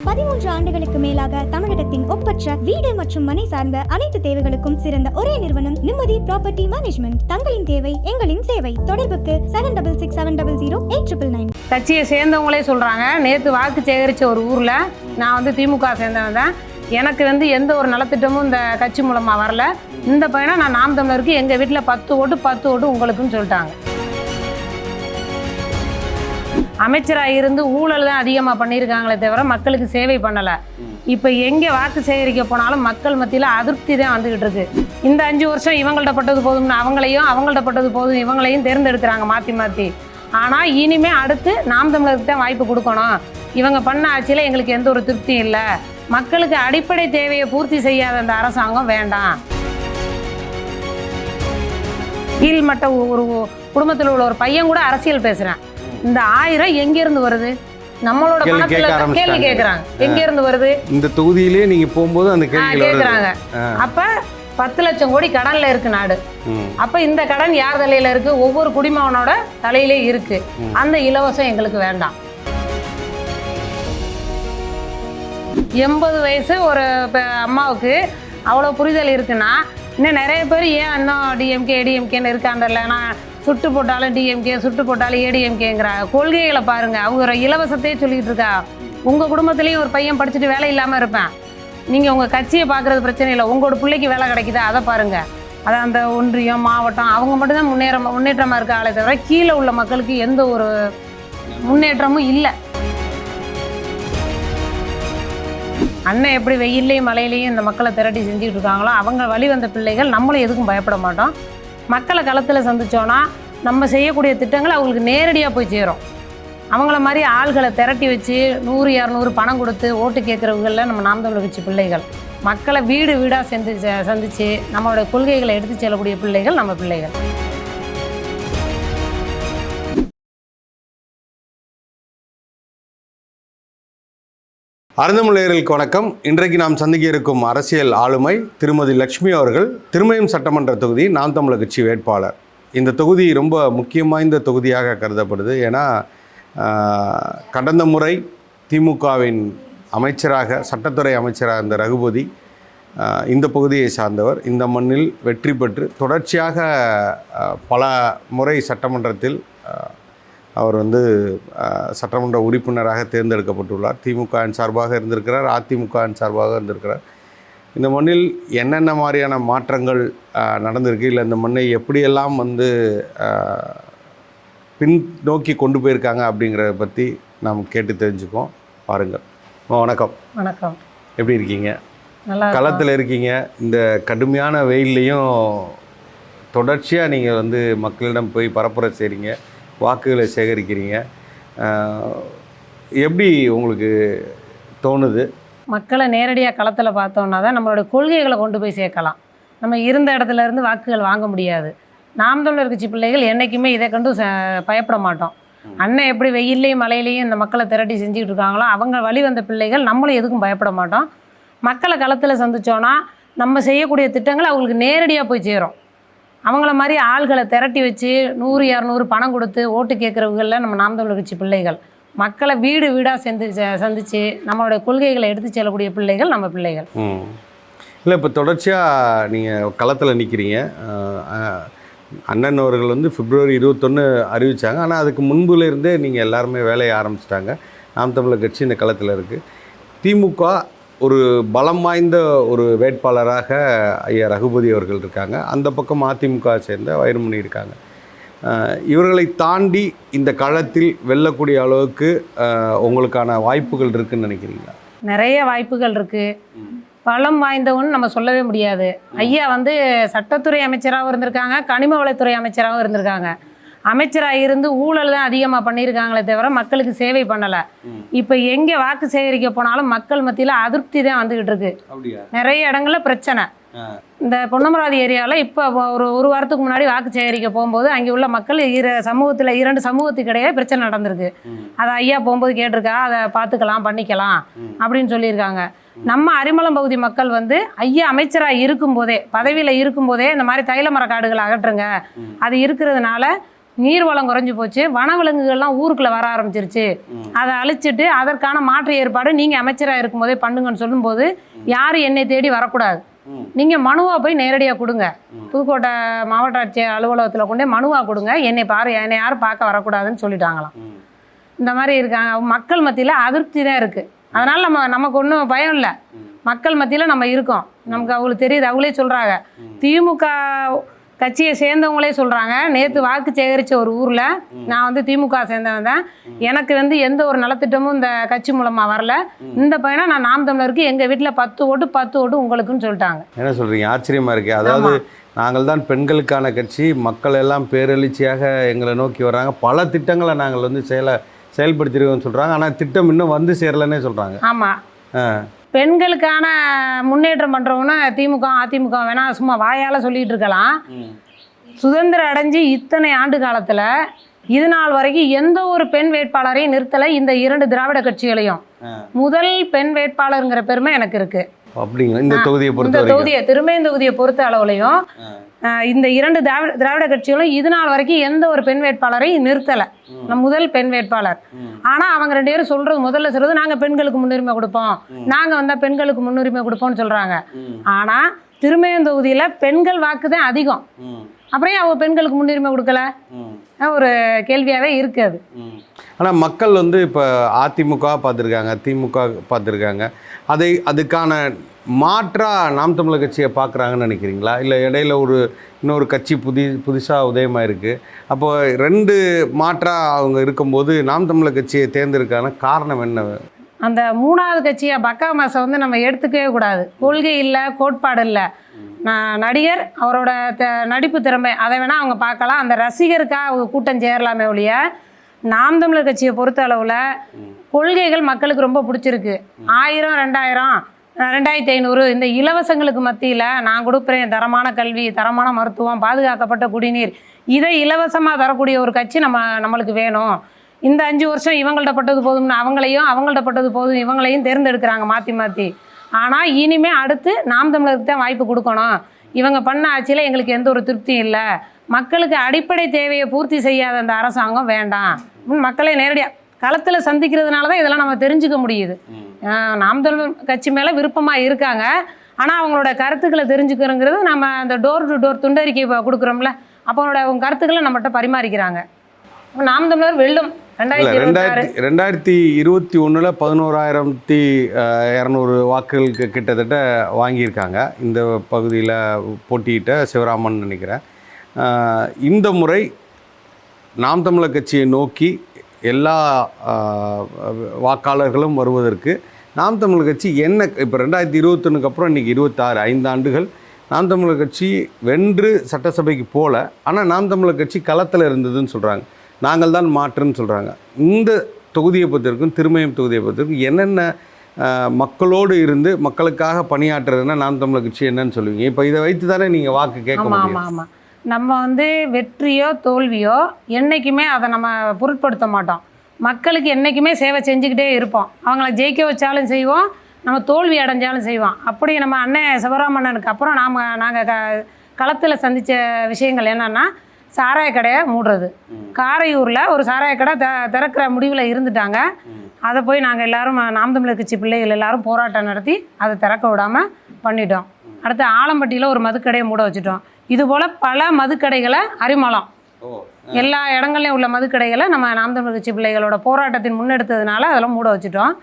13 ஆண்டுகளுக்கு மேலாக தமிழகத்தின் ஒப்பற்ற வீடு மற்றும் மனை சார்ந்த அனைத்து தேவைகளுக்கும் சிறந்த ஒரே நிறுவனம் நிம்மதி ப்ராப்பர்ட்டி மேனேஜ்மெண்ட். தங்களின் தேவை எங்களின் சேவை. தொடர்புக்கு 7667008999. கட்சியை சேர்ந்தவங்களே சொல்றாங்க, நேற்று வாக்கு சேகரிச்ச ஒரு ஊர்ல நான் வந்து திமுக சேர்ந்தவன் தான், எனக்கு எந்த ஒரு நலத்திட்டமும் இந்த கட்சி மூலமா வரல, இந்த பையனை நான் நாம் தமிழருக்கு எங்க வீட்டில் 10 ஓட்டு உங்களுக்குன்னு சொல்லிட்டாங்க. அமைச்சராக இருந்து ஊழல் தான் அதிகமாக பண்ணியிருக்காங்களே தவிர மக்களுக்கு சேவை பண்ணலை. இப்போ எங்கே வாக்கு சேகரிக்க போனாலும் மக்கள் மத்தியில் அதிருப்தி தான் வந்துக்கிட்டு இருக்கு. இந்த 5 வருஷம் இவங்கள்ட்ட பட்டது போதும்னு அவங்கள்ட்ட பட்டது போதும் இவங்களையும் தேர்ந்தெடுக்கிறாங்க மாற்றி மாற்றி. ஆனால் இனிமே அடுத்து நாம் தமிழருக்கு தான் வாய்ப்பு கொடுக்கணும். இவங்க பண்ண ஆட்சியில் எங்களுக்கு எந்த ஒரு திருப்தியும் இல்லை, மக்களுக்கு அடிப்படை தேவையை பூர்த்தி செய்யாத அந்த அரசாங்கம் வேண்டாம். கீழ்மட்ட ஒரு குடும்பத்தில் உள்ள ஒரு பையன் கூட அரசியல் பேசுகிறேன், இந்த 1000 எங்கிருந்து வருது? நம்மளோட பணத்துல கேள்வி கேட்கறாங்க, எங்க இருந்து வருது? இந்த தொகுதியிலே நீங்க போகும்போது அந்த கேள்வி கேட்கறாங்க. அப்ப 10 லட்சம் கோடி கடன்ல இருக்கு நாடு. அப்ப இந்த கடன் யார் தலையில இருக்கு? ஒவ்வொரு குடிமகனோட தலையிலே இருக்கு. அந்த இலவசம் எங்களுக்கு வேண்டாம். 80 வயசு ஒரு அம்மாவுக்கு அவ்வளோ புரிதல் இருக்குன்னா இன்னும் நிறைய பேர் ஏன் இன்னும் டிஎம்கே ஏடிஎம்கேன்னு இருக்காண்டல்ல, நான் சுட்டு போட்டாலும் டிஎம்கே சுட்டு போட்டாலும் ஏடிஎம்கேங்கிறாங்க. கொள்கைகளை பாருங்க, அவங்க இலவசத்தையே சொல்லிட்டு இருக்கா. உங்க குடும்பத்திலையும் ஒரு பையன் படிச்சுட்டு வேலை இல்லாமல் இருப்பேன், நீங்க உங்க கட்சியை பார்க்கறது பிரச்சனை இல்லை, உங்களோட பிள்ளைக்கு வேலை கிடைக்குதா அதை பாருங்க. அதான் அந்த ஒன்றியம் மாவட்டம் அவங்க மட்டும்தான் முன்னேற்றமா இருக்காங்களே தவிர கீழே உள்ள மக்களுக்கு எந்த ஒரு முன்னேற்றமும் இல்லை. அண்ணன் எப்படி வெயிலையும் மழையிலையும் இந்த மக்களை திரட்டி செஞ்சுக்கிட்டு இருக்காங்களோ அவங்க வழி வந்த பிள்ளைகள் நம்மளும் எதுக்கும் பயப்பட மாட்டோம். மக்களை களத்தில் சந்திச்சோன்னா நம்ம செய்யக்கூடிய திட்டங்கள் அவங்களுக்கு நேரடியாக போய் சேரும். அவங்கள மாதிரி ஆள்களை திரட்டி வச்சு 100-200 பணம் கொடுத்து ஓட்டு கேட்குறவங்களில் நம்ம நாம் தமிழர் கட்சி பிள்ளைகள். மக்களை வீடு வீடாக சந்தித்து நம்மளோட கொள்கைகளை எடுத்து செல்லக்கூடிய பிள்ளைகள் நம்ம பிள்ளைகள். அறந்தமிழர்களுக்கு வணக்கம். இன்றைக்கு நாம் சந்திக்க இருக்கும் அரசியல் ஆளுமை திருமதி லட்சுமி அவர்கள், திருமயம் சட்டமன்ற தொகுதி நாம் தமிழர் கட்சி வேட்பாளர். இந்த தொகுதி ரொம்ப முக்கியம் வாய்ந்த தொகுதியாக கருதப்படுது. ஏன்னா கடந்த முறை திமுகவின் அமைச்சராக சட்டத்துறை அமைச்சராக இருந்த ரகுபதி இந்த பகுதியை சார்ந்தவர். இந்த மண்ணில் வெற்றி பெற்று தொடர்ச்சியாக பல முறை சட்டமன்றத்தில் அவர் சட்டமன்ற உறுப்பினராக தேர்ந்தெடுக்கப்பட்டுள்ளார். திமுகவின் சார்பாக இருந்திருக்கிறார், அதிமுகவின் சார்பாக இருந்திருக்கிறார். இந்த மண்ணில் என்னென்ன மாதிரியான மாற்றங்கள் நடந்திருக்கு, இல்லை இந்த மண்ணை எப்படியெல்லாம் பின்னோக்கி கொண்டு போயிருக்காங்க அப்படிங்கிறத பற்றி நாம் கேட்டு தெரிஞ்சுக்கோம். பாருங்கள். வணக்கம். வணக்கம். எப்படி இருக்கீங்க? நல்லா களத்தில் இருக்கீங்க. இந்த கடுமையான வெயில்லையும் தொடர்ச்சியாக நீங்கள் மக்களிடம் போய் பரப்புரை செய்கிறீங்க, வாக்குகளை சேகரிக்கிறீங்க. எப்படி உங்களுக்கு தோணுது? மக்களை நேரடியாக களத்தில் பார்த்தோன்னா தான் நம்மளோட கொள்கைகளை கொண்டு போய் சேர்க்கலாம். நம்ம இருந்த இடத்துல இருந்து வாக்குகள் வாங்க முடியாது. நாம் தமிழர் கட்சி பிள்ளைகள் என்றைக்குமே இதை கண்டு பயப்பட மாட்டோம். அண்ணன் எப்படி வெயிலையும் மழையிலையும் இந்த மக்களை திரட்டி செஞ்சுக்கிட்டு இருக்காங்களோ அவங்க வழி வந்த பிள்ளைகள் நம்மளும் எதுக்கும் பயப்பட மாட்டோம். மக்களை களத்தில் சந்திச்சோன்னா நம்ம செய்யக்கூடிய திட்டங்கள் அவங்களுக்கு நேரடியாக போய் சேரும். அவங்கள மாதிரி ஆள்களை திரட்டி வச்சு 100-200 பணம் கொடுத்து ஓட்டு கேட்குறவங்களில் நம்ம நாம் தமிழர் கட்சி பிள்ளைகள். மக்களை வீடு வீடாக சந்தித்து நம்மளோட கொள்கைகளை எடுத்து செல்லக்கூடிய பிள்ளைகள் நம்ம பிள்ளைகள். இல்லை, இப்போ தொடர்ச்சியாக நீங்கள் களத்தில் நிற்கிறீங்க. அண்ணன் அவர்கள் பிப்ரவரி 21 அறிவித்தாங்க. ஆனால் அதுக்கு முன்புலேருந்தே நீங்கள் எல்லாருமே வேலையை ஆரம்பிச்சிட்டாங்க. நாம் தமிழர் கட்சி இந்த களத்தில் இருக்குது. திமுக ஒரு பலம் வாய்ந்த ஒரு வேட்பாளராக ஐயா ரகுபதி அவர்கள் இருக்காங்க. அந்த பக்கம் அதிமுக சேர்ந்த வைரமுனி இருக்காங்க. இவர்களை தாண்டி இந்த களத்தில் வெல்லக்கூடிய அளவுக்கு உங்களுக்கான வாய்ப்புகள் இருக்குன்னு நினைக்கிறீங்களா? நிறைய வாய்ப்புகள் இருக்குது. பலம் வாய்ந்தவன்னு நம்ம சொல்லவே முடியாது. ஐயா சட்டத்துறை அமைச்சராகவும் இருந்திருக்காங்க, கனிம வளத்துறை அமைச்சராகவும் இருந்திருக்காங்க. அமைச்சராக இருந்து ஊழல் தான் அதிகமாக பண்ணியிருக்காங்களே தவிர மக்களுக்கு சேவை பண்ணலை. இப்போ எங்கே வாக்கு சேகரிக்க போனாலும் மக்கள் மத்தியில் அதிருப்தி தான் வந்துக்கிட்டு இருக்கு. நிறைய இடங்களில் பிரச்சனை. இந்த பொன்னமராவதி ஏரியாவில் இப்போ ஒரு வாரத்துக்கு முன்னாடி வாக்கு சேகரிக்க போகும்போது அங்கே உள்ள மக்கள் 2 சமூகத்துக்கு இடையே பிரச்சனை நடந்திருக்கு. அதை ஐயா போகும்போது கேட்டிருக்கா, அதை பார்த்துக்கலாம் பண்ணிக்கலாம் அப்படின்னு சொல்லியிருக்காங்க. நம்ம அரிமளம் பகுதி மக்கள் ஐயா அமைச்சராக இருக்கும்போதே, பதவியில் இருக்கும்போதே இந்த மாதிரி தைல மர காடுகளை அகற்றுங்க, அது இருக்கிறதுனால நீர்வளம் குறைஞ்சி போச்சு, வனவிலங்குகள்லாம் ஊருக்குள்ளே வர ஆரம்பிச்சிருச்சு, அதை அழிச்சிட்டு அதற்கான மாற்று ஏற்பாடு நீங்கள் அமைச்சராக இருக்கும்போதே பண்ணுங்கன்னு சொல்லும்போது யாரும் என்னை தேடி வரக்கூடாது, நீங்கள் மனுவாக போய் நேரடியாக கொடுங்க, புதுக்கோட்டை மாவட்ட ஆட்சியர் அலுவலகத்தில் கொண்டே மனுவாக கொடுங்க, என்னை யாரும் பார்க்க வரக்கூடாதுன்னு சொல்லிட்டாங்களாம். இந்த மாதிரி இருக்காங்க. மக்கள் மத்தியில் அதிருப்தி தான் இருக்குது. அதனால் நமக்கு ஒன்றும் பயம் இல்லை, மக்கள் மத்தியில் நம்ம இருக்கோம், நமக்கு அவங்களுக்கு தெரியுது. அவங்களே சொல்கிறாங்க, திமுக கட்சியை சேர்ந்தவங்களே சொல்கிறாங்க, நேற்று வாக்கு சேகரித்த ஒரு ஊரில் நான் வந்து திமுக சேர்ந்தவன் தான், எனக்கு வந்து எந்த ஒரு நலத்திட்டமும் இந்த கட்சி மூலமாக வரல, இந்த பையனை நான் நாம் தமிழருக்கு எங்கள் வீட்டில் 10 ஓட்டு உங்களுக்குன்னு சொல்லிட்டாங்க. என்ன சொல்கிறீங்க? ஆச்சரியமாக இருக்கு. அதாவது நாங்கள் தான் பெண்களுக்கான கட்சி, மக்கள் எல்லாம் பேரெழுச்சியாக எங்களை நோக்கி வர்றாங்க, பல திட்டங்களை நாங்கள் வந்து செயல்படுத்திருக்கோம்னு சொல்கிறாங்க, ஆனால் திட்டம் இன்னும் வந்து சேரலன்னே சொல்கிறாங்க. ஆமாம், பெண்களுக்கான முன்னேற்றம் பண்ணுறவங்கன்னா திமுக அதிமுக வேணா சும்மா வாயால் சொல்லிகிட்டு இருக்கலாம். சுதந்திரம் அடைஞ்சு இத்தனை ஆண்டு காலத்தில் இது நாள் வரைக்கும் எந்த ஒரு பெண் வேட்பாளரையும் நிறுத்தலை. இந்த 2 திராவிட கட்சிகளையும் முதல் பெண் வேட்பாளருங்கிற பெருமை எனக்கு இருக்குது. அப்படிங்களா? இந்த தொகுதியை திருமயம் தொகுதியை பொறுத்த அளவுலையும் இந்த 2 திராவிட கட்சிகளும் இது நாள் வரைக்கும் எந்த ஒரு பெண் வேட்பாளரையும் நிறுத்தலை, முதல் பெண் வேட்பாளர். ஆனால் அவங்க 2 பேரும் சொல்கிறது, முதல்ல சொல்கிறது நாங்கள் பெண்களுக்கு முன்னுரிமை கொடுப்போம், நாங்கள் வந்தால் பெண்களுக்கு முன்னுரிமை கொடுப்போம்னு சொல்கிறாங்க. ஆனால் திருமயம் தொகுதியில் பெண்கள் வாக்கு தான் அதிகம், அப்புறம் அவங்க பெண்களுக்கு முன்னுரிமை கொடுக்கல, ஒரு கேள்வியாகவே இருக்குது. ஆனால் மக்கள் வந்து இப்போ அதிமுக பார்த்துருக்காங்க, திமுக பார்த்துருக்காங்க, அதுக்கான மாற்றாக நாம் தமிழர் கட்சியை பார்க்குறாங்கன்னு நினைக்கிறீங்களா? இல்லை இடையில இன்னொரு கட்சி புதுசாக உதயமாக இருக்குது, அப்போ 2 மாற்றாக அவங்க இருக்கும்போது நாம் தமிழர் கட்சியை தேர்ந்தெடுக்கான காரணம் என்ன? அந்த 3வது கட்சியாக பக்கா மாசை வந்து நம்ம எடுத்துக்கவே கூடாது. கொள்கை இல்லை, கோட்பாடு இல்லை, நடிகர் அவரோட நடிப்பு திறமை அதை வேணால் அவங்க பார்க்கலாம், அந்த ரசிகருக்காக அவங்க கூட்டம் சேரலாமே ஒழிய நாம் தமிழர் கட்சியை பொறுத்த அளவில் கொள்கைகள் மக்களுக்கு ரொம்ப பிடிச்சிருக்கு. 1000, 2000, 2500 இந்த இலவசங்களுக்கு மத்தியில் நான் கொடுக்குறேன் தரமான கல்வி, தரமான மருத்துவம், பாதுகாக்கப்பட்ட குடிநீர், இதை இலவசமாக தரக்கூடிய ஒரு கட்சி நம்மளுக்கு வேணும். இந்த 5 வருஷம் இவங்கள்ட்ட பட்டது போதும்னு அவங்கள்ட்ட பட்டது போதும் இவங்களையும் தேர்ந்தெடுக்கிறாங்க மாற்றி. ஆனால் இனிமே அடுத்து நாம் தமிழருக்கு தான் வாய்ப்பு கொடுக்கணும். இவங்க பண்ண ஆட்சியில் எங்களுக்கு எந்த ஒரு திருப்தியும் இல்லை, மக்களுக்கு அடிப்படை தேவையை பூர்த்தி செய்யாத அந்த அரசாங்கம் வேண்டாம், மக்களை நேரடியாக களத்தில் சந்திக்கிறதுனால தான் இதெல்லாம் நம்ம தெரிஞ்சுக்க முடியுது. நாம் தமிழர் கட்சி மேலே விருப்பமாக இருக்காங்க, ஆனால் அவங்களோட கருத்துக்களை தெரிஞ்சுக்கிறோங்கிறது நம்ம அந்த டோர் டு டோர் துண்டறிக்கை கொடுக்குறோம்ல, அப்போ அவங்க கருத்துக்களை நம்மகிட்ட பரிமாறிக்கிறாங்க. நாம் தமிழர் வெல்லும். 2021 11,200 வாக்குகளுக்கு கிட்டத்தட்ட வாங்கியிருக்காங்க இந்த பகுதியில் போட்டியிட்ட சிவராமன் நினைக்கிறேன். இந்த முறை நாம் தமிழர் கட்சியை நோக்கி எல்லா வாக்காளர்களும் வருவதற்கு நாம் தமிழர் கட்சி என்ன, இப்போ 2021க்கு அப்புறம் இன்றைக்கி 26 5 ஆண்டுகள் நாம் தமிழர் கட்சி வென்று சட்டசபைக்கு போகல, ஆனால் நாம் தமிழர் கட்சி களத்தில் இருந்ததுன்னு சொல்கிறாங்க, நாங்கள் தான் மாற்றுன்னு சொல்கிறாங்க. இந்த தொகுதியை பொறுத்திருக்கும், திருமயம் தொகுதியை பொறுத்திருக்கும், என்னென்ன மக்களோடு இருந்து மக்களுக்காக பணியாற்றுறதுன்னா நாம் தமிழர் கட்சி என்னன்னு சொல்லுவீங்க? இப்போ இதை வைத்து தானே நீங்கள் வாக்கு கேட்க முடியும். ஆமாம், நம்ம வந்து வெற்றியோ தோல்வியோ என்றைக்குமே அதை நம்ம பொருட்படுத்த மாட்டோம். மக்களுக்கு என்றைக்குமே சேவை செஞ்சுக்கிட்டே இருப்போம். அவங்கள ஜெயிக்க வச்சாலும் செய்வோம், நம்ம தோல்வி அடைஞ்சாலும் செய்வோம். அப்படி நம்ம அண்ணன் சிவராமண்ணனுக்கு அப்புறம் நாங்கள் களத்தில் சந்தித்த விஷயங்கள் என்னென்னா, சாராய கடையை மூடுறது. காரையூரில் ஒரு சாராய கடை திறக்கிற முடிவில் இருந்துட்டாங்க. அதை போய் நாங்கள் எல்லோரும் நாம் தமிழர் கட்சி பிள்ளைகள் எல்லோரும் போராட்டம் நடத்தி அதை திறக்க விடாமல் பண்ணிட்டோம். அடுத்து ஆலம்பட்டியில் ஒரு மதுக்கடையை மூட வச்சுட்டோம். இதுபோல் பல மதுக்கடைகளை அரிமளம் எல்லா இடங்கள்லையும் உள்ள மதுக்கடைகளை நம்ம நாம் தமிழர் கட்சி பிள்ளைகளோட போராட்டத்தின் முன்னெடுத்ததுனால அதெல்லாம் மூட வச்சுட்டோம்.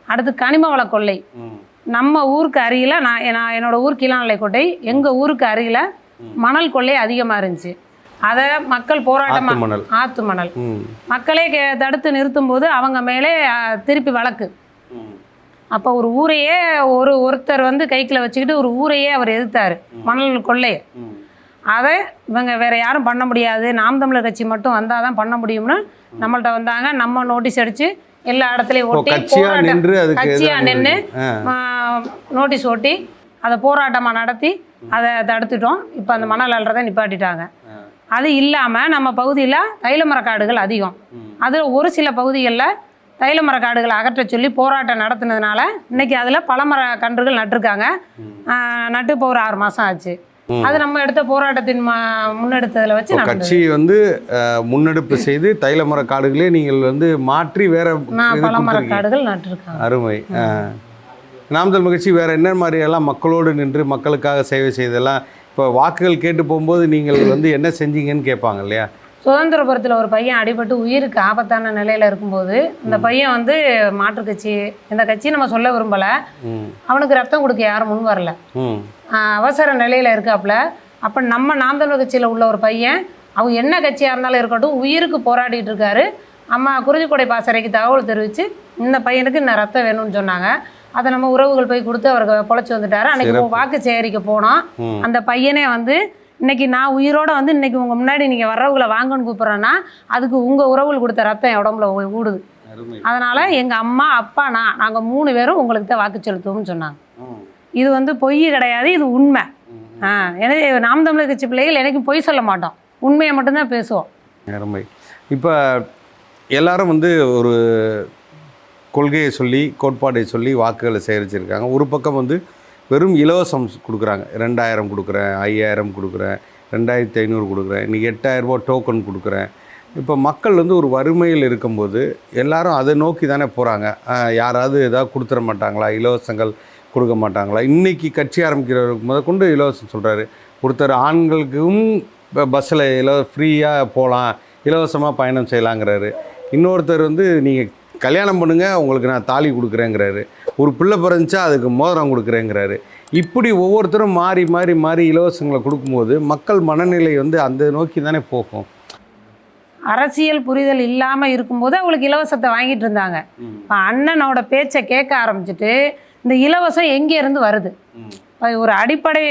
அடுத்து கனிம வள கொள்ளை நம்ம ஊருக்கு அருகில், நான் என்னோடய ஊர் கீழாநிலைக்கோட்டை, எங்கள் ஊருக்கு அருகில் மணல் கொள்ளை அதிகமாக இருந்துச்சு. அதை மக்கள் போராட்டமாக ஆற்று மணல் மக்களே தடுத்து நிறுத்தும் போது அவங்க மேலே திருப்பி வழக்கு. அப்போ ஒரு ஊரையே ஒருத்தர் வந்து கைக்கில் வச்சுக்கிட்டு ஒரு ஊரையே அவர் எதிர்த்தார் மணல் கொள்ளையை. அதை இவங்க வேறு யாரும் பண்ண முடியாது, நாம் தமிழர் கட்சி மட்டும் வந்தால் தான் பண்ண முடியும்னு நம்மள்ட்ட வந்தாங்க. நம்ம நோட்டீஸ் அடித்து எல்லா இடத்துலையும் ஒட்டி கட்சியாக நின்று நோட்டீஸ் ஒட்டி அதை போராட்டமாக நடத்தி அதை தடுத்துட்டோம். இப்போ அந்த மணல் அள்ளுறதை நிப்பாட்டிட்டாங்க. அது இல்லாமல் நம்ம பகுதியில் தைல மரக்காடுகள் அதிகம். அதில் ஒரு சில பகுதிகளில் தைல மரக்காடுகளை அகற்ற சொல்லி போராட்டம் நடத்துனதுனால இன்றைக்கி அதில் பல மர கன்றுகள் நட்டுருக்காங்க. நட்டு இப்போ ஒரு 6 மாதம் ஆச்சு. அது நம்ம எடுத்த போராட்டத்தின் முன்னெடுத்ததில் வச்சு இப்போ கட்சி வந்து முன்னெடுப்பு செய்து தைலமர காடுகளே நீங்கள் வந்து மாற்றி வேற பழமர காடுகள் நட்டிருக்காங்க. அருமை. நாம் தமிழர் கட்சி வேற என்ன மாதிரியெல்லாம் மக்களோடு நின்று மக்களுக்காக சேவை செய்தெல்லாம் இப்போ வாக்குகள் கேட்டு போகும்போது நீங்கள் வந்து என்ன செஞ்சீங்கன்னு கேட்பாங்க இல்லையா? சுதந்திரபுரத்தில் ஒரு பையன் அடிபட்டு உயிருக்கு ஆபத்தான நிலையில் இருக்கும்போது இந்த பையன் வந்து மாற்றுக் கட்சி, இந்த கட்சி நம்ம சொல்ல விரும்பலை, அவனுக்கு ரத்தம் கொடுக்க யாரும் முன் வரல, அவசர நிலையில் இருக்காப்புல. அப்போ நம்ம நாம் தமிழர் கட்சியில் உள்ள ஒரு பையன், அவங்க என்ன கட்சியாக இருந்தாலும் இருக்கட்டும், உயிருக்கு போராடிட்டு இருக்காரு. அம்மா குறிஞ்சிக்கோடை பாசறைக்கு தகவல் தெரிவித்து இந்த பையனுக்கு இன்னும் ரத்தம் வேணும்னு சொன்னாங்க. அதை நம்ம உறவுகள் போய் கொடுத்து அவருக்கு பொழைச்சி வந்துட்டாரு. அன்றைக்கி வாக்கு சேகரிக்க போனோம். அந்த பையனே வந்து இன்னைக்கு நான் உயிரோட வந்து இன்னைக்கு உங்கள் முன்னாடி நீங்கள் வர்றவங்களை வாங்கன்னு கூப்பிட்றேன்னா அதுக்கு உங்கள் உறவுகள் கொடுத்த ரத்தம் என் உடம்புல ஊடுது. அதனால் எங்கள் அம்மா அப்பா நாங்கள் 3 பேரும் உங்களுக்கு தான் வாக்கு செலுத்துவோம்னு சொன்னாங்க. இது வந்து பொய் கிடையாது, இது உண்மை. எனவே நாம் தமிழர் கட்சி பிள்ளைகள் எனக்கும் பொய் சொல்ல மாட்டோம், உண்மையை மட்டும்தான் பேசுவோம். அருமை. இப்போ எல்லாரும் வந்து ஒரு கொள்கையை சொல்லி கோட்பாடை சொல்லி வாக்குகளை சேகரிச்சிருக்காங்க. ஒரு பக்கம் வந்து வெறும் இலவசம் கொடுக்குறாங்க. 2000 கொடுக்குறேன், 5000 கொடுக்குறேன், 2500 கொடுக்குறேன், இன்றைக்கி 8000 ரூபா டோக்கன் கொடுக்குறேன். இப்போ மக்கள் வந்து ஒரு வறுமையில் இருக்கும்போது எல்லாரும் அதை நோக்கி தானே போகிறாங்க. யாராவது ஏதாவது கொடுத்துட மாட்டாங்களா, இலவசங்கள் கொடுக்க மாட்டாங்களா? இன்றைக்கி கட்சி ஆரம்பிக்கிறவருக்கு முதற்கொண்டு இலவசம் சொல்கிறாரு. ஒருத்தர் ஆண்களுக்கும் பஸ்ஸில் ஃப்ரீயாக போகலாம், இலவசமாக பயணம் செய்யலாங்கிறாரு. இன்னொருத்தர் வந்து நீங்கள் கல்யாணம் பண்ணுங்கள், உங்களுக்கு நான் தாலி கொடுக்குறேங்கிறாரு. ஒரு பிள்ளை பிறந்துச்சா அதுக்கு மோதிரம் கொடுக்குறேங்கிறாரு. இப்படி ஒவ்வொருத்தரும் மாறி மாறி மாறி இலவசங்களை கொடுக்கும்போது மக்கள் மனநிலை வந்து அந்த நோக்கி தானே போகும். அரசியல் புரிதல் இல்லாமல் இருக்கும்போது அவங்களுக்கு இலவசத்தை வாங்கிட்டு இருந்தாங்க. இப்போ அண்ணனோட பேச்சை கேட்க ஆரம்பிச்சுட்டு இந்த இலவசம் எங்கேருந்து வருது? ஒரு அடிப்படை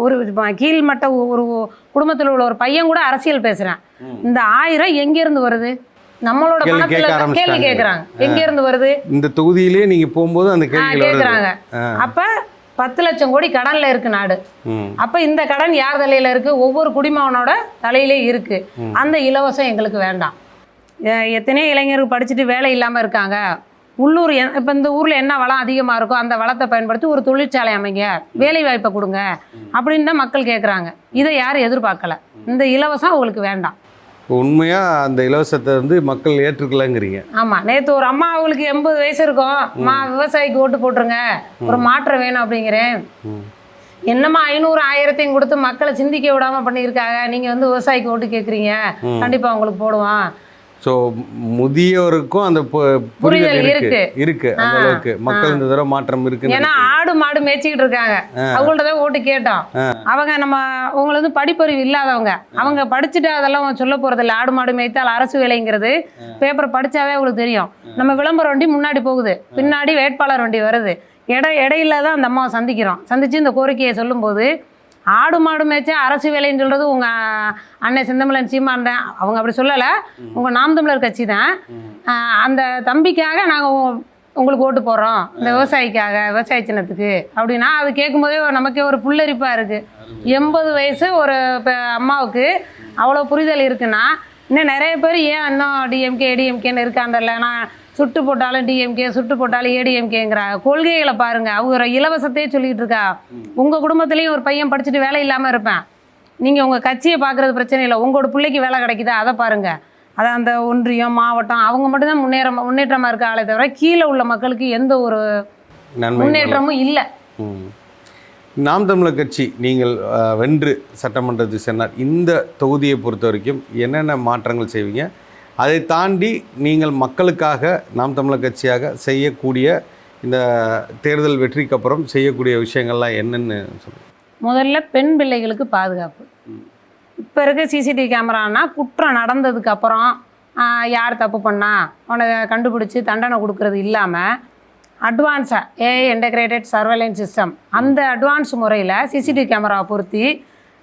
ஒரு கீழ்மட்ட ஒரு குடும்பத்தில் உள்ள ஒரு பையன் கூட அரசியல் பேசுகிறேன், இந்த 1000 எங்கேருந்து வருது? நம்மளோட பணத்துல கேள்வி கேட்குறாங்க, எங்கேருந்து வருது? இந்த தொகுதியிலேயே நீங்கள் போகும்போது அந்த கேள்வி கேட்குறாங்க. அப்போ 10 லட்சம் கோடி கடனில் இருக்கு நாடு. அப்போ இந்த கடன் யார் தலையில் இருக்குது? ஒவ்வொரு குடிமகனோட தலையிலே இருக்குது. அந்த இலவசம் எங்களுக்கு வேண்டாம். எத்தனையோ இளைஞர்கள் படிச்சுட்டு வேலை இல்லாமல் இருக்காங்க. உள்ளூர் இப்போ இந்த ஊரில் என்ன வளம் அதிகமாக இருக்கோ அந்த வளத்தை பயன்படுத்தி ஒரு தொழிற்சாலை அமைங்க, வேலை வாய்ப்பை கொடுங்க அப்படின்னு தான் மக்கள் கேட்குறாங்க. இதை யாரும் எதிர்பார்க்கல. இந்த இலவசம் அவங்களுக்கு வேண்டாம். உண்மையாக அந்த இலவசத்தை வந்து மக்கள் ஏற்றுக்கலாங்கிறீங்க? ஆமாம். நேற்று ஒரு அம்மா அவங்களுக்கு 80 வயசு இருக்கும், அம்மா விவசாயிக்கு ஓட்டு போட்டுருங்க, ஒரு மாற்றம் வேணும் அப்படிங்கிறேன். என்னம்மா 500 1000 கொடுத்து மக்களை சிந்திக்க விடாமல் பண்ணியிருக்காங்க, நீங்கள் வந்து விவசாயிக்கு ஓட்டு கேட்குறீங்க, கண்டிப்பாக உங்களுக்கு போடுவான். ஸோ முதியோருக்கும் அந்த புரிதல் இருக்கு அந்த அளவுக்கு மக்கள் இந்த தடவை மாற்றம் இருக்கு. ஏன்னா ஆடு மாடு மேய்ச்சிக்கிட்டு இருக்காங்க, அவங்கள்ட்ட தான் ஓட்டு கேட்டோம். அவங்க நம்ம அவங்களை வந்து படிப்பறிவு இல்லாதவங்க, அவங்க படிச்சுட்டு அதெல்லாம் சொல்ல போறதில்லை. ஆடு மாடு மேய்த்தால் அரசு வேலைங்கிறது பேப்பர் படிச்சாவே அவங்களுக்கு தெரியும். நம்ம விளம்பர வண்டி முன்னாடி போகுது, பின்னாடி வேட்பாளர் வண்டி வருது, இடையில தான் அந்த அம்மாவை சந்திச்சு இந்த கோரிக்கையை சொல்லும்போது ஆடு மாடு மேய்ச்சா அரசு வேலைன்னு சொல்கிறது உங்கள் அண்ணன் செந்தமிழன் சீமான் தான். அவங்க அப்படி சொல்லலை, உங்கள் நாம் தமிழர் கட்சி தான். அந்த தம்பிக்காக நாங்கள் உங்களுக்கு ஓட்டு போடுறோம், இந்த விவசாயிக்காக, விவசாய சின்னத்துக்கு அப்படின்னா அது கேட்கும்போதே நமக்கே ஒரு புல்லரிப்பாக இருக்குது. 80 வயசு ஒரு அம்மாவுக்கு அவ்வளோ புரிதல் இருக்குன்னா இன்னும் நிறைய பேர் ஏன் இன்னும் டிஎம்கே ஏடிஎம்கேன்னு இருக்காண்டல்ல. நான் சுட்டு போட்டாலும் டிஎம்கே, சுட்டு போட்டாலும் ஏடிஎம்கேங்கிற கொள்கைகளை பாருங்கள். அவங்க இலவசத்தையே சொல்லிக்கிட்டு இருக்கா. உங்கள் குடும்பத்துலேயும் ஒரு பையன் படிச்சுட்டு வேலை இல்லாமல் இருப்பேன், நீங்கள் உங்கள் கட்சியை பார்க்குறது பிரச்சனை இல்லை, உங்களோட பிள்ளைக்கு வேலை கிடைக்குதா அதை பாருங்கள். அதை அந்த ஒன்றியம் மாவட்டம் அவங்க மட்டும்தான் முன்னேற்றமாக இருக்க ஆளே தவிர கீழே உள்ள மக்களுக்கு எந்த ஒரு முன்னேற்றமும் இல்லை. நாம் தமிழர் கட்சி நீங்கள் வென்று சட்டமன்றத்துக்கு சென்றால் இந்த தொகுதியை பொறுத்த வரைக்கும் என்னென்ன மாற்றங்கள் செய்வீங்க? அதை தாண்டி நீங்கள் மக்களுக்காக நாம் தமிழர் கட்சியாக செய்யக்கூடிய இந்த தேர்தல் வெற்றிக்கு அப்புறம் செய்யக்கூடிய விஷயங்கள்லாம் என்னென்னு சொல்லுங்கள். முதல்ல பெண் பிள்ளைகளுக்கு பாதுகாப்பு. இப்போ இருக்க சிசிடிவி கேமரானா குற்றம் நடந்ததுக்கு அப்புறம் யார் தப்பு பண்ணா அவனை கண்டுபிடிச்சி தண்டனை கொடுக்கறது இல்லாமல் அட்வான்ஸாக ஏஐ இன்டகிரேட்டட் சர்வேலன்ஸ் சிஸ்டம், அந்த அட்வான்ஸ் முறையில் சிசிடிவி கேமராவை பொருத்தி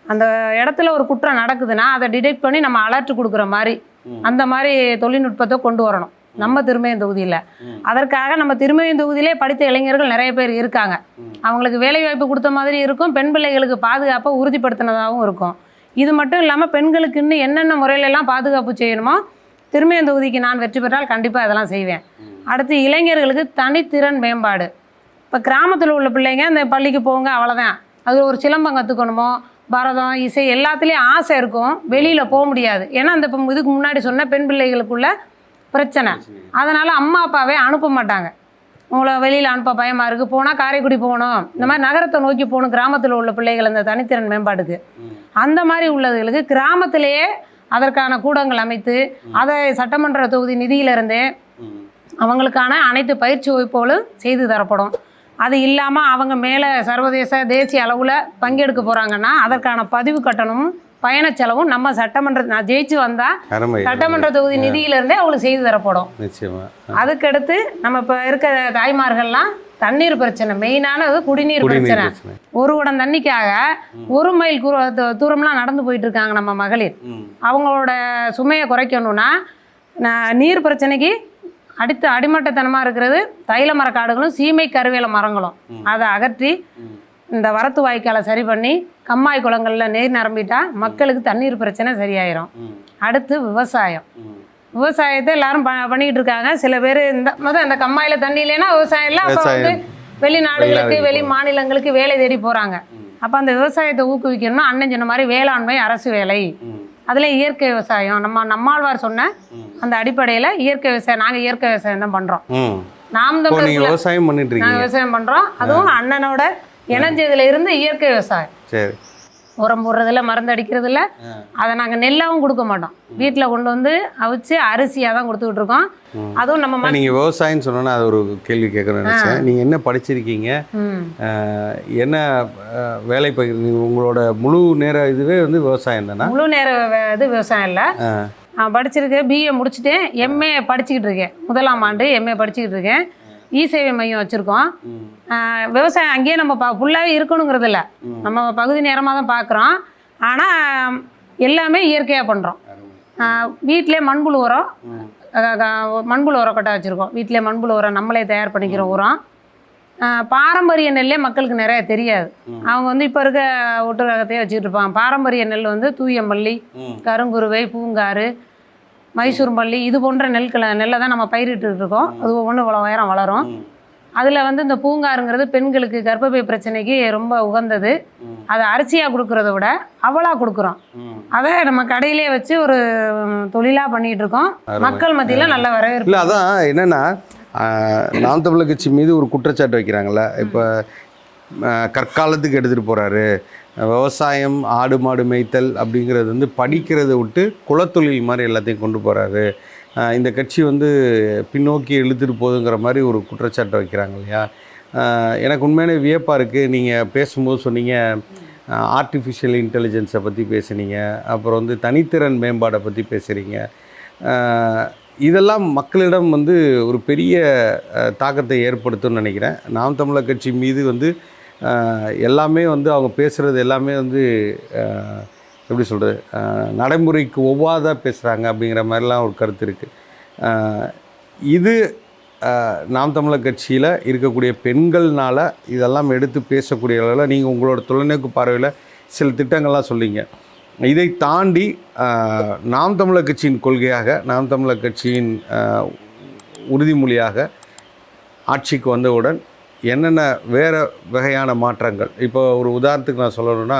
அந்த இடத்துல ஒரு குற்றம் நடக்குதுன்னா அதை டிடெக்ட் பண்ணி நம்ம அலர்ட் கொடுக்குற மாதிரி அந்த மாதிரி தொழில்நுட்பத்தை கொண்டு வரணும் நம்ம திருமயம் தொகுதியில். அதற்காக நம்ம திருமயம் தொகுதியிலே படித்த இளைஞர்கள் நிறைய பேர் இருக்காங்க. அவங்களுக்கு வேலைவாய்ப்பு கொடுத்த மாதிரி இருக்கும், பெண் பிள்ளைகளுக்கு பாதுகாப்பை உறுதிப்படுத்தினதாகவும் இருக்கும். இது மட்டும் இல்லாமல் பெண்களுக்கு இன்னும் என்னென்ன முறையிலெல்லாம் பாதுகாப்பு செய்யணுமோ திருமயம் தொகுதிக்கு நான் வெற்றி பெற்றால் கண்டிப்பாக அதெல்லாம் செய்வேன். அடுத்து இளைஞர்களுக்கு தனித்திறன் மேம்பாடு. இப்போ கிராமத்தில் உள்ள பிள்ளைங்க இந்த பள்ளிக்கு போங்க அவ்வளோதான், அது ஒரு சிலம்பம் கற்றுக்கணுமோ பரதம் இசை எல்லாத்துலேயும் ஆசை இருக்கும், வெளியில் போக முடியாது. ஏன்னா அந்த இப்போ இதுக்கு முன்னாடி சொன்ன பெண் பிள்ளைகளுக்குள்ள பிரச்சனை. அதனால் அம்மா அப்பாவே அனுப்ப மாட்டாங்க. உங்களை வெளியில் அனுப்ப பயமாக இருக்குது, போனால் காரைக்குடி போகணும், இந்த மாதிரி நகரத்தை நோக்கி போகணும். கிராமத்தில் உள்ள பிள்ளைகள் அந்த தனித்திறன் மேம்பாட்டுக்கு அந்த மாதிரி உள்ளதுகளுக்கு கிராமத்திலேயே அதற்கான கூடங்கள் அமைத்து அதை சட்டமன்ற தொகுதி நிதியிலிருந்தே அவங்களுக்கான அனைத்து பயிற்சி வகுப்புகளும் செய்து தரப்படும். அது இல்லாமல் அவங்க மேலே சர்வதேச தேசிய அளவில் பங்கெடுக்க போகிறாங்கன்னா அதற்கான பதிவு கட்டணமும் பயண செலவும் நம்ம சட்டமன்ற நான் ஜெயிச்சு வந்தால் சட்டமன்ற தொகுதி நிதியிலேருந்தே அவங்களுக்கு செய்து தரப்படும். அதுக்கடுத்து நம்ம இப்போ இருக்க தாய்மார்கள்லாம் தண்ணீர் பிரச்சனை, மெயினானது குடிநீர் பிரச்சனை. ஒரு குடம் தண்ணிக்காக 1 மைல் தூரம்லாம் நடந்து போயிட்டு இருக்காங்க நம்ம மகளிர். அவங்களோட சுமையை குறைக்கணும்னா நீர் பிரச்சனைக்கு அடுத்து அடிமட்டத்தனமாக இருக்கிறது தைல மர காடுகளும் சீமை கருவேல மரங்களும். அதை அகற்றி இந்த வரத்து வாய்க்காலை சரி பண்ணி கம்மாய் குளங்களில் நீர் நிரம்பிட்டா மக்களுக்கு தண்ணீர் பிரச்சனை சரியாயிரும். அடுத்து விவசாயத்தை எல்லாரும் பண்ணிக்கிட்டு இருக்காங்க. சில பேர் இந்த கம்மாயில் தண்ணி இல்லைன்னா விவசாயம் இல்லை, அப்போ வந்து வெளிநாடுகளுக்கு வெளி மாநிலங்களுக்கு வேலை தேடி போகிறாங்க. அப்போ அந்த விவசாயத்தை ஊக்குவிக்கணும்னா அண்ணன் சொன்ன மாதிரி வேளாண்மை அரசு வேலை, அதில் இயற்கை விவசாயம் நம்மாழ்வார் சொன்ன அந்த அடிப்படையில் இயற்கை விவசாயம், நாங்கள் இயற்கை விவசாயம் தான் பண்ணுறோம். நாம் தான் விவசாயம் பண்ணிட்டு இருக்கோம், நாங்கள் விவசாயம் பண்ணுறோம். அதுவும் அண்ணனோட இணைஞ்சதுல இருந்து இயற்கை விவசாயம். சரி, உரம் போடுறதில்ல, மருந்து அடிக்கிறதில்ல. அதை நாங்கள் நெல்லாவும் கொடுக்க மாட்டோம், வீட்டில் கொண்டு வந்து அவிச்சு அரிசியாக தான் கொடுத்துக்கிட்டு இருக்கோம். அதுவும் நம்ம நீங்கள் விவசாயம்னு சொன்னோன்னா அது ஒரு கேள்வி கேட்கணும்னு நினச்சேன். நீங்கள் என்ன படிச்சிருக்கீங்க, என்ன வேலை பார்க்குறீங்க? உங்களோட முழு நேர இதுவே வந்து விவசாயம் தானே? முழு நேர இது விவசாயம் இல்லை. படிச்சிருக்கேன், பிஏ முடிச்சுட்டேன், எம்ஏ படிச்சுக்கிட்டு இருக்கேன், 1ஆம் ஆண்டு எம்ஏ படிச்சுக்கிட்டு இருக்கேன். இ-சேவை மையம் வச்சுருக்கோம். விவசாயம் அங்கேயே நம்ம ஃபுல்லாகவே இருக்கணுங்கிறது இல்லை, நம்ம பகுதி நேரமாக தான் பார்க்குறோம். ஆனால் எல்லாமே இயற்கையாக பண்ணுறோம். வீட்டிலே மண்புழு உரம் கட்டை வச்சுருக்கோம். வீட்டிலே மண்புழு உரம் நம்மளே தயார் பண்ணிக்கிற உரம். பாரம்பரிய நெல்லே மக்களுக்கு நிறைய தெரியாது. அவங்க வந்து இப்போ இருக்க ஒட்டு ரகத்தையே வச்சுக்கிட்டு இருப்பாங்க. பாரம்பரிய நெல் வந்து தூய மல்லி, கருங்குருவை, பூங்காறு, மைசூர் மல்லி, இது போன்ற நெல்லை தான் நம்ம பயிரிட்டு இருக்கோம். அது ஒவ்வொன்று இவ்வளோ உயரம் வளரும். அதில் வந்து இந்த பூங்காருங்கிறது பெண்களுக்கு கர்ப்பப்பை பிரச்சனைக்கு ரொம்ப உகந்தது. அதை அரிசியாக கொடுக்குறத விட அவளாக கொடுக்குறோம். அதை நம்ம கடையிலே வச்சு ஒரு தொழிலாக பண்ணிகிட்டு இருக்கோம். மக்கள் மத்தியில் நல்ல வரவேற்பு. இல்லை, அதான் என்னென்னா நாம் தமிழர் கட்சி மீது ஒரு குற்றச்சாட்டு வைக்கிறாங்கல்ல. இப்போ கற்காலத்துக்கு எடுத்துகிட்டு போகிறாரு, விவசாயம் ஆடு மாடு மேய்த்தல் அப்படிங்கிறது வந்து படிக்கிறத விட்டு குலத்தொழில் மாதிரி எல்லாத்தையும் கொண்டு போகிறாரு, இந்த கட்சி வந்து பின்னோக்கி இழுத்துட்டு போகுதுங்கிற மாதிரி ஒரு குற்றச்சாட்டை வைக்கிறாங்க இல்லையா? எனக்கு உண்மையான வியப்பாக இருக்குது. நீங்கள் பேசும்போது சொன்னீங்க ஆர்டிஃபிஷியல் இன்டெலிஜென்ஸை பற்றி பேசுனீங்க, அப்புறம் வந்து தனித்திறன் மேம்பாடை பற்றி பேசுகிறீங்க. இதெல்லாம் மக்களிடம் வந்து ஒரு பெரிய தாக்கத்தை ஏற்படுத்தும்னு நினைக்கிறேன். நாம் தமிழர் கட்சி மீது வந்து எல்லாமே வந்து அவங்க பேசுகிறது எல்லாமே வந்து எப்படி சொல்கிறது, நடைமுறைக்கு ஒவ்வாத பேசுகிறாங்க அப்படிங்கிற மாதிரிலாம் ஒரு கருத்து இருக்குது. இது நாம் தமிழர் கட்சியில் இருக்கக்கூடிய பெண்கள்னால் இதெல்லாம் எடுத்து பேசக்கூடிய அளவில் நீங்கள் உங்களோட தொலைநோக்கு பார்வையில் சில திட்டங்கள்லாம் சொல்லிங்க. இதை தாண்டி நாம் தமிழர் கட்சியின் கொள்கையாக, நாம் தமிழர் கட்சியின் உறுதிமொழியாக ஆட்சிக்கு வந்தவுடன் என்னென்ன வேறு வகையான மாற்றங்கள்? இப்போ ஒரு உதாரணத்துக்கு நான் சொல்லணும்னா,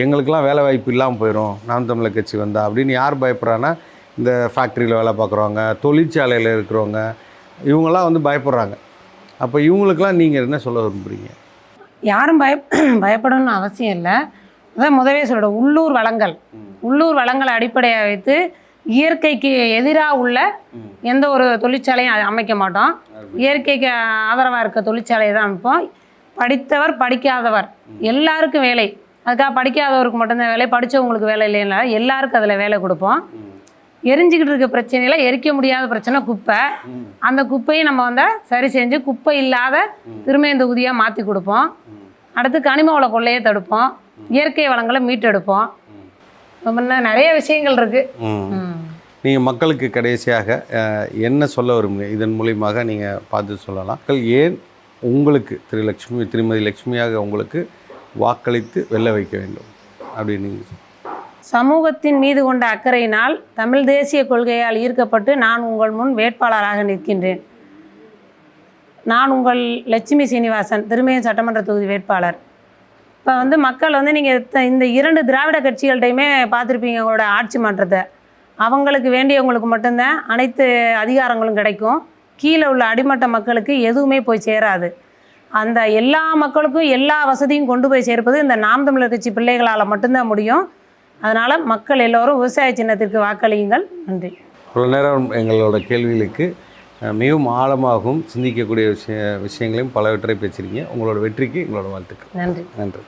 எங்களுக்கெல்லாம் வேலை வாய்ப்பு இல்லாமல் போயிடும் நாம் தமிழர் கட்சி வந்தால் அப்படின்னு யார் பயப்படுறாங்கன்னா, இந்த ஃபேக்ட்ரியில் வேலை பார்க்குறவங்க, தொழிற்சாலையில் இருக்கிறவங்க, இவங்கெல்லாம் வந்து பயப்படுறாங்க. அப்போ இவங்களுக்கெல்லாம் நீங்கள் என்ன சொல்ல விரும்புகிறீங்க? யாரும் பயப்படணும்னு அவசியம் இல்லை. அதான் முதவே சொல்கிறோம், உள்ளூர் வளங்களை அடிப்படையாக வைத்து இயற்கைக்கு எதிராக உள்ள எந்த ஒரு தொழிற்சாலையும் அமைக்க மாட்டோம். இயற்கைக்கு ஆதரவாக இருக்க தொழிற்சாலையை தான் அமைப்போம். படித்தவர் படிக்காதவர் எல்லாருக்கும் வேலை. அதுக்காக படிக்காதவருக்கு மட்டும்தான் வேலை, படித்தவங்களுக்கு வேலை இல்லைன்னா எல்லாருக்கும் அதில் வேலை கொடுப்போம். எரிஞ்சிக்கிட்டு இருக்க பிரச்சனையில் எரிக்க முடியாத பிரச்சனை குப்பை. அந்த குப்பையை நம்ம வந்து சரி செஞ்சு குப்பை இல்லாத திருமயம் தொகுதியாக மாற்றி கொடுப்போம். அடுத்து கனிம வள கொள்ளையை தடுப்போம், இயற்கை வளங்களை மீட்டெடுப்போம். நிறைய விஷயங்கள் இருக்குது. நீங்கள் மக்களுக்கு கடைசியாக என்ன சொல்ல விரும்புங்க? இதன் மூலியமாக நீங்கள் பார்த்து சொல்லலாம். மக்கள் ஏன் உங்களுக்கு திருமதி லக்ஷ்மியாக உங்களுக்கு வாக்களித்து வெல்ல வைக்க வேண்டும் அப்படின்னு? சமூகத்தின் மீது கொண்ட அக்கறையினால் தமிழ் தேசிய கொள்கையால் ஈர்க்கப்பட்டு நான் உங்கள் முன் வேட்பாளராக நிற்கின்றேன். நான் உங்கள் லட்சுமி சீனிவாசன், திருமயம் சட்டமன்ற தொகுதி வேட்பாளர். இப்போ வந்து மக்கள் வந்து நீங்கள் இந்த 2 திராவிட கட்சிகள்கிட்டையுமே பார்த்துருப்பீங்க உங்களோட ஆட்சி மாற்றத்தை. அவங்களுக்கு வேண்டியவங்களுக்கு மட்டும்தான் அனைத்து அதிகாரங்களும் கிடைக்கும். கீழே உள்ள அடிமட்ட மக்களுக்கு எதுவுமே போய் சேராது. அந்த எல்லா மக்களுக்கும் எல்லா வசதியும் கொண்டு போய் சேர்ப்பது இந்த நாம் தமிழர் கட்சி பிள்ளைகளால் மட்டும்தான் முடியும். அதனால் மக்கள் எல்லோரும் விவசாய சின்னத்திற்கு வாக்களியுங்கள். நன்றி. இவ்வளோ நேரம் எங்களோட கேள்விகளுக்கு மிகவும் ஆழமாகவும் சிந்திக்கக்கூடிய விஷயங்களையும் பலவற்றை பேசுகிறீங்க. உங்களோட வெற்றிக்கு எங்களோட வாழ்த்துக்கள். நன்றி. நன்றி.